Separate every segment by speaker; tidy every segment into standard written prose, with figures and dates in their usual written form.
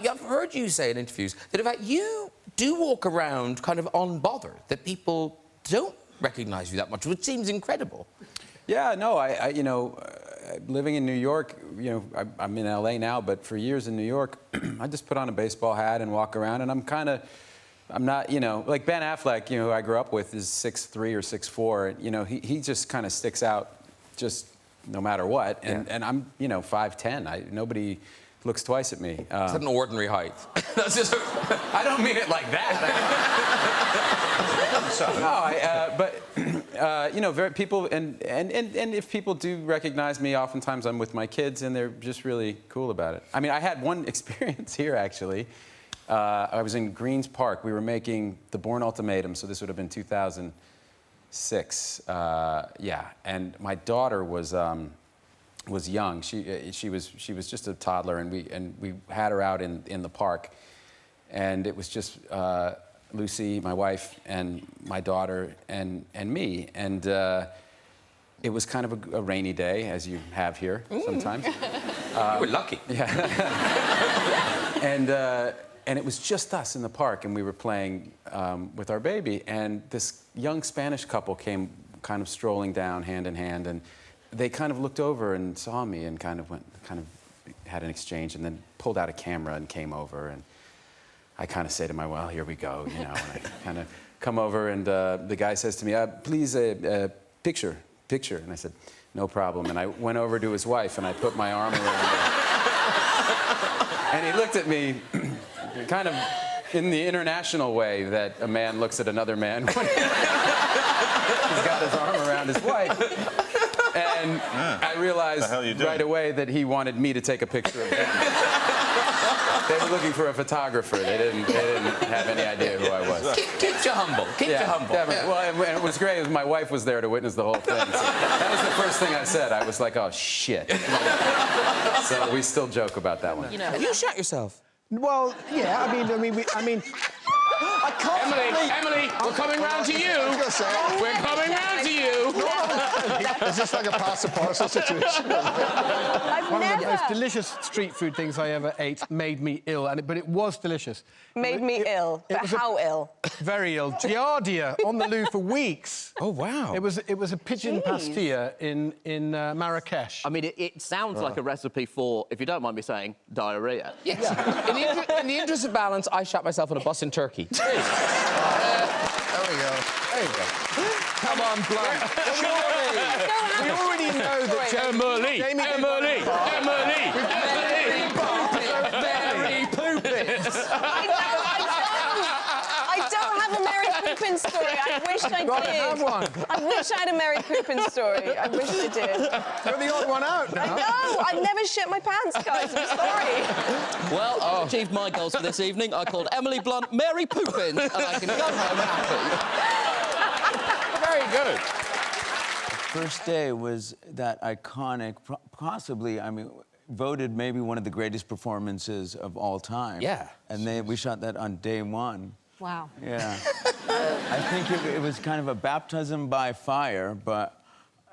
Speaker 1: I've heard you say in interviews that, in fact, you do walk around kind of unbothered, that people don't recognise you that much, which seems incredible.
Speaker 2: Yeah, no, living in New York, I'm in LA now, but for years in New York, I just put on a baseball hat and walk around, and I'm not, like Ben Affleck, who I grew up with is 6'3" or 6'4", he just kind of sticks out just no matter what, and I'm, 5'10". Nobody looks twice at me.
Speaker 1: It's an ordinary height. That's just.
Speaker 2: I don't mean it like that. But people and if people do recognize me, oftentimes I'm with my kids and they're just really cool about it. I mean, I had one experience here actually. I was in Greens Park. We were making The Bourne Ultimatum, so this would have been 2006. And my daughter was young. She was just a toddler, and we had her out in the park, and it was just Lucy, my wife, and my daughter, and me, and it was kind of a rainy day, as you have here sometimes.
Speaker 1: You were lucky.
Speaker 2: Yeah. And it was just us in the park, and we were playing with our baby, and this young Spanish couple came kind of strolling down hand in hand, and they kind of looked over and saw me and kind of had an exchange, and then pulled out a camera and came over, and I kind of say to my, well, here we go, and I kind of come over, and the guy says to me, please, picture, and I said, no problem, and I went over to his wife, and I put my arm around her, and he looked at me kind of in the international way that a man looks at another man when he's got his arm around his wife. And I realized right away that he wanted me to take a picture of him. They were looking for a photographer. They didn't have any idea who I was.
Speaker 1: Keep you humble. Keep you humble.
Speaker 2: Yeah. Well, and it was great. My wife was there to witness the whole thing. So that was the first thing I said. I was like, oh, shit. So we still joke about that one.
Speaker 1: You shot yourself.
Speaker 3: Well, yeah, I mean, I can't.
Speaker 1: Emily, we're coming round to you. We're coming round to you.
Speaker 3: Is this like a pass the parcel situation? One of the most delicious street food things I ever ate made me ill, but it was delicious.
Speaker 4: Made me ill, but how ill?
Speaker 3: Very ill. Giardia on the loo for weeks.
Speaker 1: Oh wow!
Speaker 3: It was a pigeon pastilla in Marrakesh.
Speaker 5: I mean, it sounds like a recipe for, if you don't mind me saying, diarrhea.
Speaker 1: Yes. Yeah. In the interest of balance, I shot myself on a bus in Turkey.
Speaker 3: There we go. There you go. Come on, Blunt. We already know that Emily.
Speaker 4: I don't have a Mary Poppins story. I wish I did.
Speaker 3: Have one.
Speaker 4: I wish I had a Mary Poppins story. I wish I did.
Speaker 3: You're the odd one out now.
Speaker 4: I know. I've never shit my pants, guys. I'm sorry.
Speaker 5: Well, I've achieved my goals for this evening. I called Emily Blunt Mary Poppins, and I can go home happy.
Speaker 1: Very good.
Speaker 6: First day was that iconic, possibly, voted maybe one of the greatest performances of all time.
Speaker 1: Yeah.
Speaker 6: And we shot that on day one.
Speaker 4: Wow.
Speaker 6: Yeah. I think it was kind of a baptism by fire, but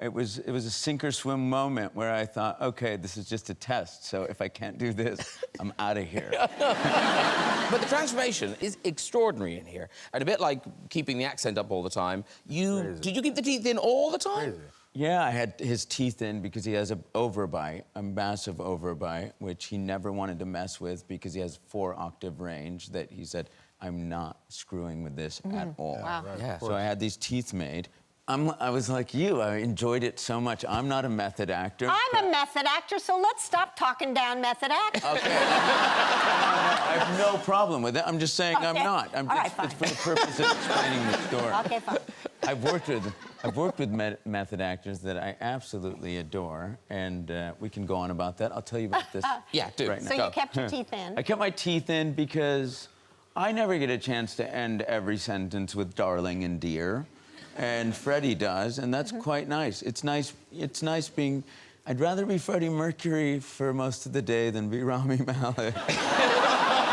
Speaker 6: it was a sink or swim moment where I thought, okay, this is just a test, so if I can't do this, I'm out of here.
Speaker 1: But the transformation is extraordinary in here, and a bit like keeping the accent up all the time. Did you keep the teeth in all the time?
Speaker 6: Crazy. Yeah, I had his teeth in because he has a massive overbite, which he never wanted to mess with because he has 4-octave range that he said, I'm not screwing with this at all.
Speaker 4: Wow.
Speaker 1: Yeah.
Speaker 6: So I had these teeth made. I was like you, I enjoyed it so much. I'm not a method actor.
Speaker 7: I'm a method actor, so let's stop talking down method actors.
Speaker 6: Okay. I have no problem with it. I'm just saying I'm not.
Speaker 7: Right,
Speaker 6: it's for the purpose of explaining the story.
Speaker 7: Okay, fine.
Speaker 6: I've worked with method actors that I absolutely adore, and we can go on about that. I'll tell you about this.
Speaker 1: Yeah, do.
Speaker 6: Right now.
Speaker 7: So you kept your teeth in.
Speaker 6: I kept my teeth in because I never get a chance to end every sentence with darling and dear. And Freddie does, and that's quite nice. It's nice being... I'd rather be Freddie Mercury for most of the day than be Rami Malek.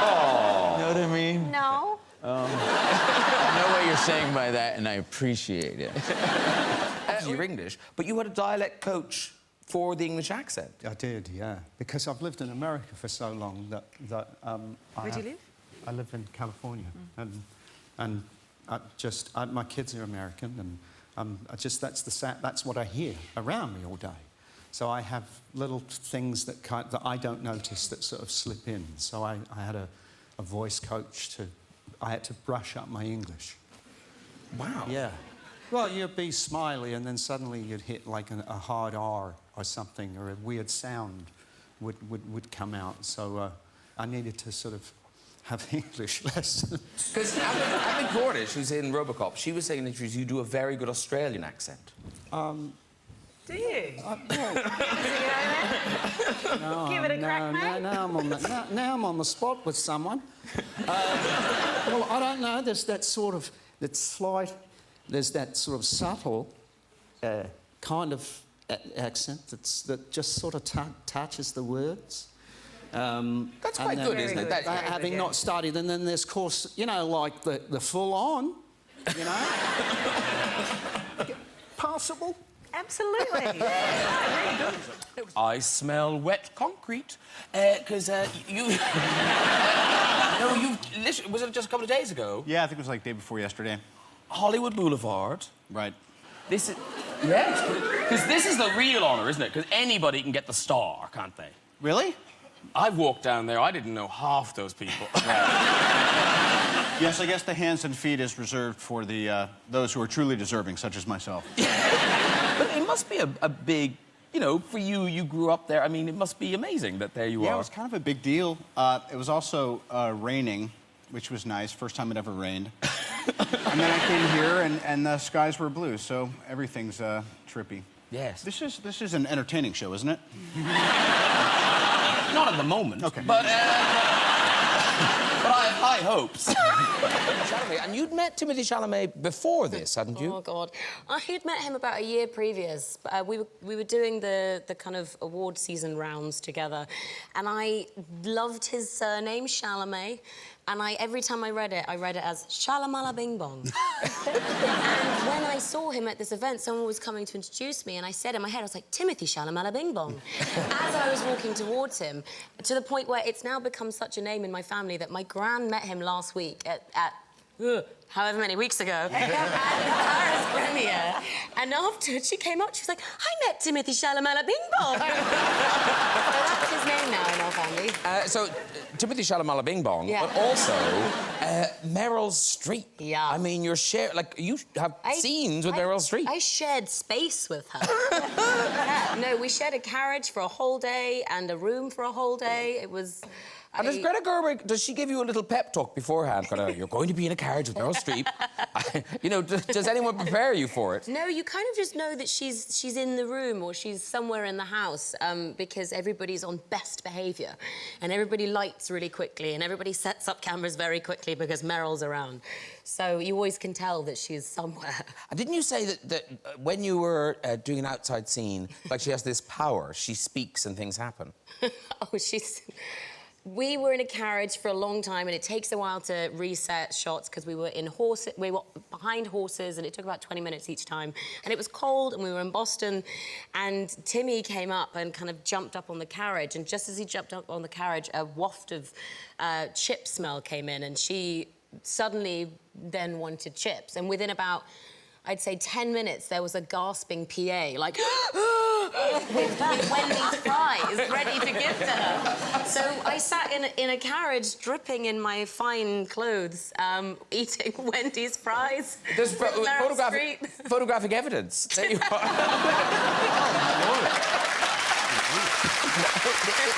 Speaker 6: Oh. You know what I mean?
Speaker 7: No.
Speaker 6: I know what you're saying by that, and I appreciate it.
Speaker 1: Obviously, you're English, but you had a dialect coach for the English accent.
Speaker 8: I did, yeah. Because I've lived in America for so long that
Speaker 4: Where do you live?
Speaker 8: I live in California, and my kids are American, and that's what I hear around me all day. So I have little things that I don't notice that sort of slip in. So I had a voice coach I had to brush up my English.
Speaker 1: Wow.
Speaker 8: Yeah. Well, you'd be smiley, and then suddenly you'd hit like a hard R or something, or a weird sound would come out. So I needed to sort of have English lessons.
Speaker 1: Because Abby Cornish, who's in RoboCop, she was saying that you do a very good Australian accent.
Speaker 4: Do you?
Speaker 8: No,
Speaker 4: Give it a crack, mate.
Speaker 8: now I'm on the spot with someone. Well, I don't know. There's that sort of subtle kind of accent that just sort of touches the words.
Speaker 1: That's quite good, isn't it?
Speaker 8: Having not studied, and then there's, of course, you know, like the full-on, you know. Passable.
Speaker 4: Absolutely.
Speaker 1: I smell wet concrete, because you... No, you literally... Was it just a couple of days ago?
Speaker 9: Yeah, I think it was like day before yesterday.
Speaker 1: Hollywood Boulevard.
Speaker 9: Right.
Speaker 1: This is... Yes, because this is the real honour, isn't it? Because anybody can get the star, can't they?
Speaker 9: Really?
Speaker 1: I've walked down there, I didn't know half those people.
Speaker 9: Yes, I guess the hands and feet is reserved for the those who are truly deserving, such as myself.
Speaker 1: But it must be a big, you know, for you, you grew up there. I mean, it must be amazing that there you are.
Speaker 9: Yeah, it was kind of a big deal. It was also raining, which was nice. First time it ever rained. And then I came here, and the skies were blue, so everything's trippy.
Speaker 1: Yes.
Speaker 9: This is an entertaining show, isn't it?
Speaker 1: Not at the moment.
Speaker 9: Okay.
Speaker 1: But I have high hopes. Chalamet, and you'd met Timothée Chalamet before this, hadn't you?
Speaker 10: Oh, God. I had met him about a year previous. We were doing the kind of award season rounds together, and I loved his surname, Chalamet, and every time I read it as Shalamala Bing Bong. And when I saw him at this event, someone was coming to introduce me, and I said in my head, I was like, Timothée Shalamala Bing Bong. As I was walking towards him, to the point where it's now become such a name in my family that my gran met him last week at however many weeks ago, at the Paris premiere. And afterwards, she came up, she was like, I met Timothée Chalamet Bing Bong. So that's his name now in our family.
Speaker 1: So, Timothée Chalamet Bing Bong,
Speaker 10: Yeah.
Speaker 1: but also Meryl Streep.
Speaker 10: Yeah.
Speaker 1: I mean, you have scenes with Meryl Streep.
Speaker 10: I shared space with her. Yeah, no, we shared a carriage for a whole day and a room for a whole day. It was...
Speaker 1: And does Greta Gerwig, does she give you a little pep talk beforehand? Kind of, you're going to be in a carriage with Meryl Streep. You know, does anyone prepare you for it?
Speaker 10: No, you kind of just know that she's in the room or she's somewhere in the house because everybody's on best behaviour and everybody lights really quickly and everybody sets up cameras very quickly because Meryl's around. So you always can tell that she's somewhere.
Speaker 1: Didn't you say that when you were doing an outside scene, like she has this power, she speaks and things happen?
Speaker 10: Oh, we were in a carriage for a long time, and it takes a while to reset shots because we were behind horses, and it took about 20 minutes each time. And it was cold, and we were in Boston, and Timmy came up and kind of jumped up on the carriage, and just as he jumped up on the carriage, a waft of chip smell came in, and she suddenly then wanted chips. And within about, I'd say, 10 minutes, there was a gasping PA, like, with Wendy's fries ready to give to her. So I sat in a carriage, dripping in my fine clothes, eating Wendy's fries.
Speaker 1: There's photographic evidence. There you are.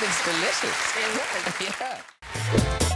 Speaker 1: It's delicious.
Speaker 10: It was.
Speaker 1: Yeah.